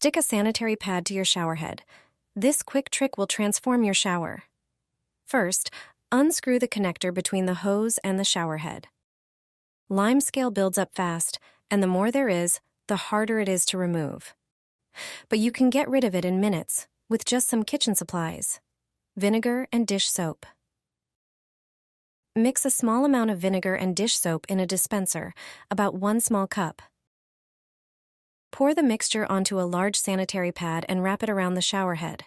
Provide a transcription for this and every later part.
Stick a sanitary pad to your showerhead. This quick trick will transform your shower. First, unscrew the connector between the hose and the showerhead. Limescale builds up fast, and the more there is, the harder it is to remove. But you can get rid of it in minutes with just some kitchen supplies: vinegar and dish soap. Mix a small amount of vinegar and dish soap in a dispenser, about 1 small cup. Pour the mixture onto a large sanitary pad and wrap it around the showerhead.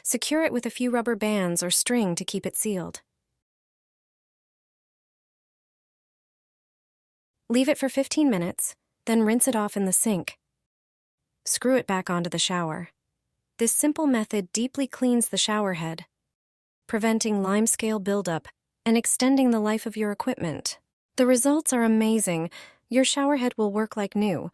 Secure it with a few rubber bands or string to keep it sealed. Leave it for 15 minutes, then rinse it off in the sink. Screw it back onto the shower. This simple method deeply cleans the showerhead, preventing limescale buildup and extending the life of your equipment. The results are amazing. Your showerhead will work like new.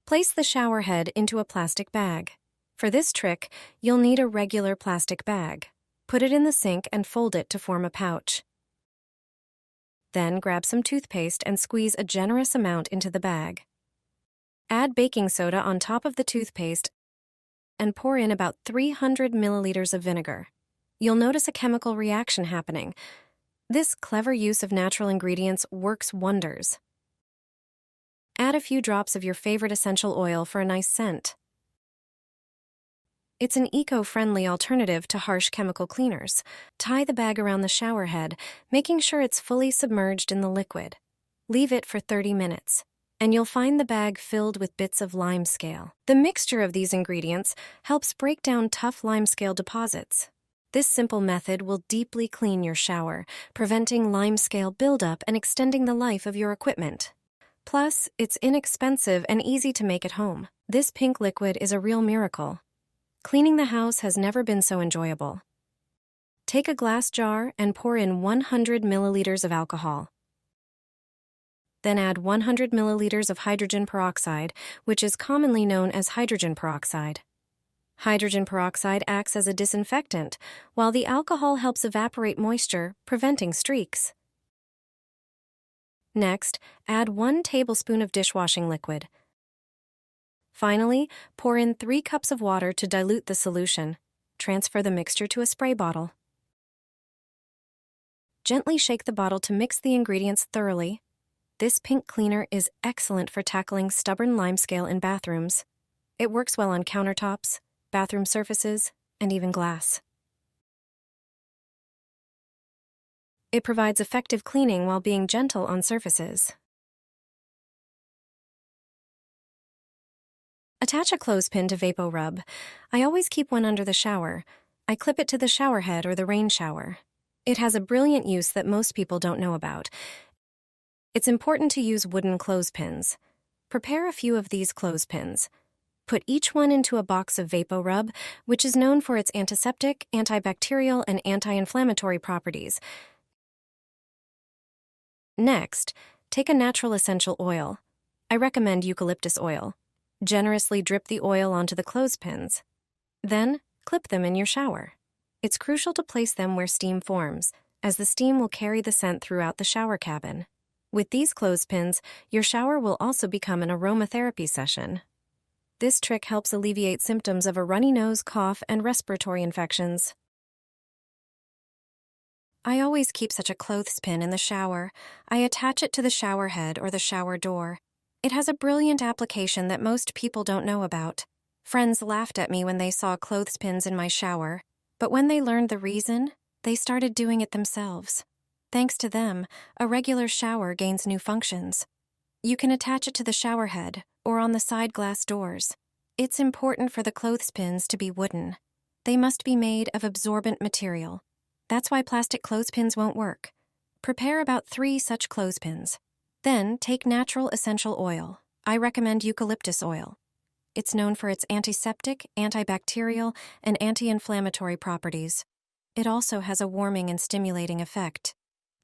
Place the showerhead into a plastic bag. For this trick, you'll need a regular plastic bag. Put it in the sink and fold it to form a pouch. Then grab some toothpaste and squeeze a generous amount into the bag. Add baking soda on top of the toothpaste and pour in about 300 milliliters of vinegar. You'll notice a chemical reaction happening. This clever use of natural ingredients works wonders. Add a few drops of your favorite essential oil for a nice scent. It's an eco-friendly alternative to harsh chemical cleaners. Tie the bag around the showerhead, making sure it's fully submerged in the liquid. Leave it for 30 minutes, and you'll find the bag filled with bits of limescale. The mixture of these ingredients helps break down tough limescale deposits. This simple method will deeply clean your shower, preventing limescale buildup and extending the life of your equipment. Plus, it's inexpensive and easy to make at home. This pink liquid is a real miracle. Cleaning the house has never been so enjoyable. Take a glass jar and pour in 100 milliliters of alcohol. Then add 100 milliliters of hydrogen peroxide, which is commonly known as hydrogen peroxide. Hydrogen peroxide acts as a disinfectant, while the alcohol helps evaporate moisture, preventing streaks. Next, add 1 tablespoon of dishwashing liquid. Finally, pour in 3 cups of water to dilute the solution. Transfer the mixture to a spray bottle. Gently shake the bottle to mix the ingredients thoroughly. This pink cleaner is excellent for tackling stubborn limescale in bathrooms. It works well on countertops, bathroom surfaces, and even glass. It provides effective cleaning while being gentle on surfaces. Attach a clothespin to VapoRub. I always keep one under the shower. I clip it to the showerhead or the rain shower. It has a brilliant use that most people don't know about. It's important to use wooden clothespins. Prepare a few of these clothespins. Put each one into a box of VapoRub, which is known for its antiseptic, antibacterial, and anti-inflammatory properties. Next, take a natural essential oil. I recommend eucalyptus oil. Generously drip the oil onto the clothespins. Then, clip them in your shower. It's crucial to place them where steam forms, as the steam will carry the scent throughout the shower cabin. With these clothespins, your shower will also become an aromatherapy session. This trick helps alleviate symptoms of a runny nose, cough, and respiratory infections. I always keep such a clothespin in the shower. I attach it to the shower head or the shower door. It has a brilliant application that most people don't know about. Friends laughed at me when they saw clothespins in my shower, but when they learned the reason, they started doing it themselves. Thanks to them, a regular shower gains new functions. You can attach it to the shower head or on the side glass doors. It's important for the clothespins to be wooden. They must be made of absorbent material. That's why plastic clothespins won't work. Prepare about 3 such clothespins. Then, take natural essential oil. I recommend eucalyptus oil. It's known for its antiseptic, antibacterial, and anti-inflammatory properties. It also has a warming and stimulating effect.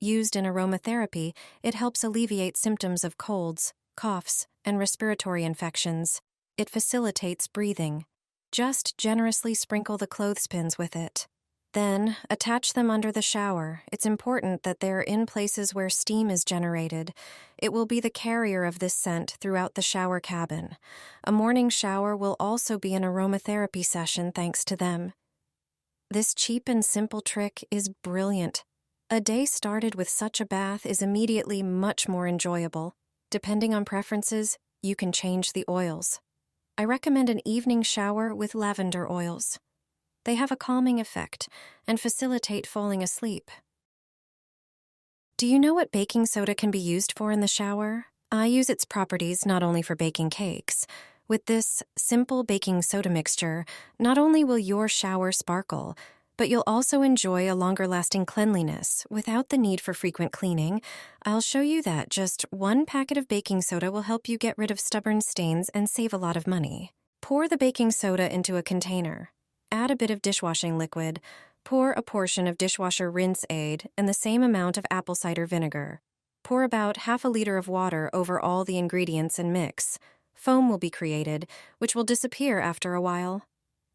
Used in aromatherapy, it helps alleviate symptoms of colds, coughs, and respiratory infections. It facilitates breathing. Just generously sprinkle the clothespins with it. Then, attach them under the shower. It's important that they're in places where steam is generated. It will be the carrier of this scent throughout the shower cabin. A morning shower will also be an aromatherapy session thanks to them. This cheap and simple trick is brilliant. A day started with such a bath is immediately much more enjoyable. Depending on preferences, you can change the oils. I recommend an evening shower with lavender oils. They have a calming effect and facilitate falling asleep. Do you know what baking soda can be used for in the shower? I use its properties not only for baking cakes. With this simple baking soda mixture, not only will your shower sparkle, but you'll also enjoy a longer-lasting cleanliness without the need for frequent cleaning. I'll show you that just one packet of baking soda will help you get rid of stubborn stains and save a lot of money. Pour the baking soda into a container. Add a bit of dishwashing liquid. Pour a portion of dishwasher rinse aid and the same amount of apple cider vinegar. Pour about half a liter of water over all the ingredients and mix. Foam will be created, which will disappear after a while.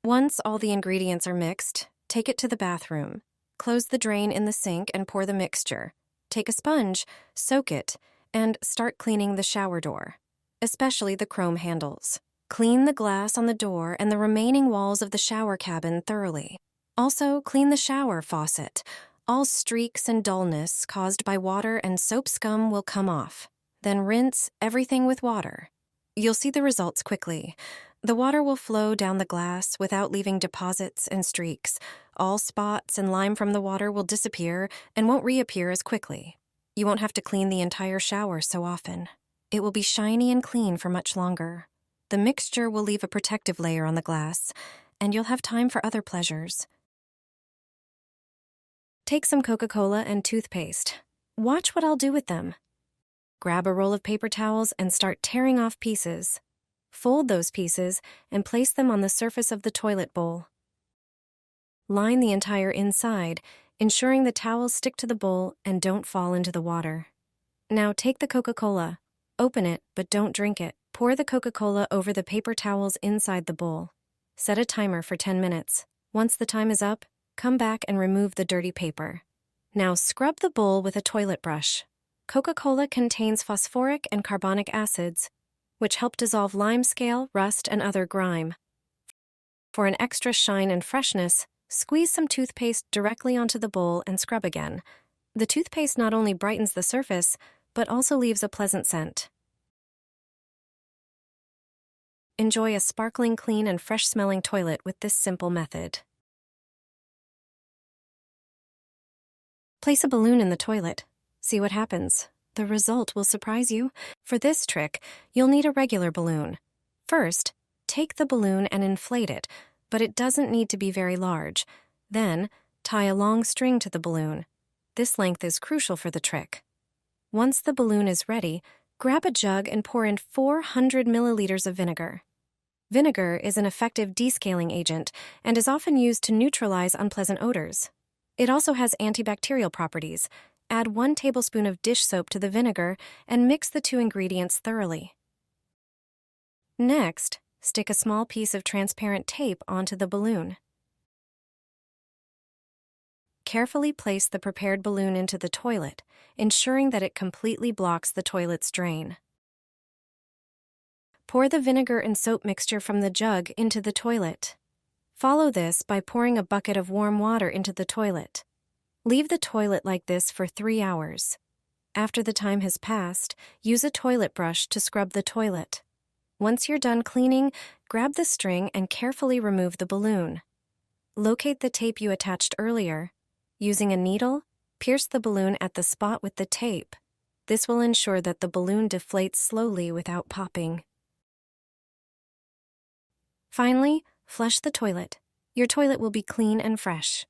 Once all the ingredients are mixed, take it to the bathroom. Close the drain in the sink and pour the mixture. Take a sponge, soak it, and start cleaning the shower door, especially the chrome handles. Clean the glass on the door and the remaining walls of the shower cabin thoroughly. Also, clean the shower faucet. All streaks and dullness caused by water and soap scum will come off. Then rinse everything with water. You'll see the results quickly. The water will flow down the glass without leaving deposits and streaks. All spots and lime from the water will disappear and won't reappear as quickly. You won't have to clean the entire shower so often. It will be shiny and clean for much longer. The mixture will leave a protective layer on the glass, and you'll have time for other pleasures. Take some Coca-Cola and toothpaste. Watch what I'll do with them. Grab a roll of paper towels and start tearing off pieces. Fold those pieces and place them on the surface of the toilet bowl. Line the entire inside, ensuring the towels stick to the bowl and don't fall into the water. Now take the Coca-Cola. Open it, but don't drink it. Pour the Coca-Cola over the paper towels inside the bowl. Set a timer for 10 minutes. Once the time is up, come back and remove the dirty paper. Now scrub the bowl with a toilet brush. Coca-Cola contains phosphoric and carbonic acids, which help dissolve limescale, rust, and other grime. For an extra shine and freshness, squeeze some toothpaste directly onto the bowl and scrub again. The toothpaste not only brightens the surface, but also leaves a pleasant scent. Enjoy a sparkling clean and fresh-smelling toilet with this simple method. Place a balloon in the toilet. See what happens. The result will surprise you. For this trick, you'll need a regular balloon. First, take the balloon and inflate it, but it doesn't need to be very large. Then, tie a long string to the balloon. This length is crucial for the trick. Once the balloon is ready, grab a jug and pour in 400 milliliters of vinegar. Vinegar is an effective descaling agent and is often used to neutralize unpleasant odors. It also has antibacterial properties. Add 1 tablespoon of dish soap to the vinegar and mix the 2 ingredients thoroughly. Next, stick a small piece of transparent tape onto the balloon. Carefully place the prepared balloon into the toilet, ensuring that it completely blocks the toilet's drain. Pour the vinegar and soap mixture from the jug into the toilet. Follow this by pouring a bucket of warm water into the toilet. Leave the toilet like this for 3 hours. After the time has passed, use a toilet brush to scrub the toilet. Once you're done cleaning, grab the string and carefully remove the balloon. Locate the tape you attached earlier. Using a needle, pierce the balloon at the spot with the tape. This will ensure that the balloon deflates slowly without popping. Finally, flush the toilet. Your toilet will be clean and fresh.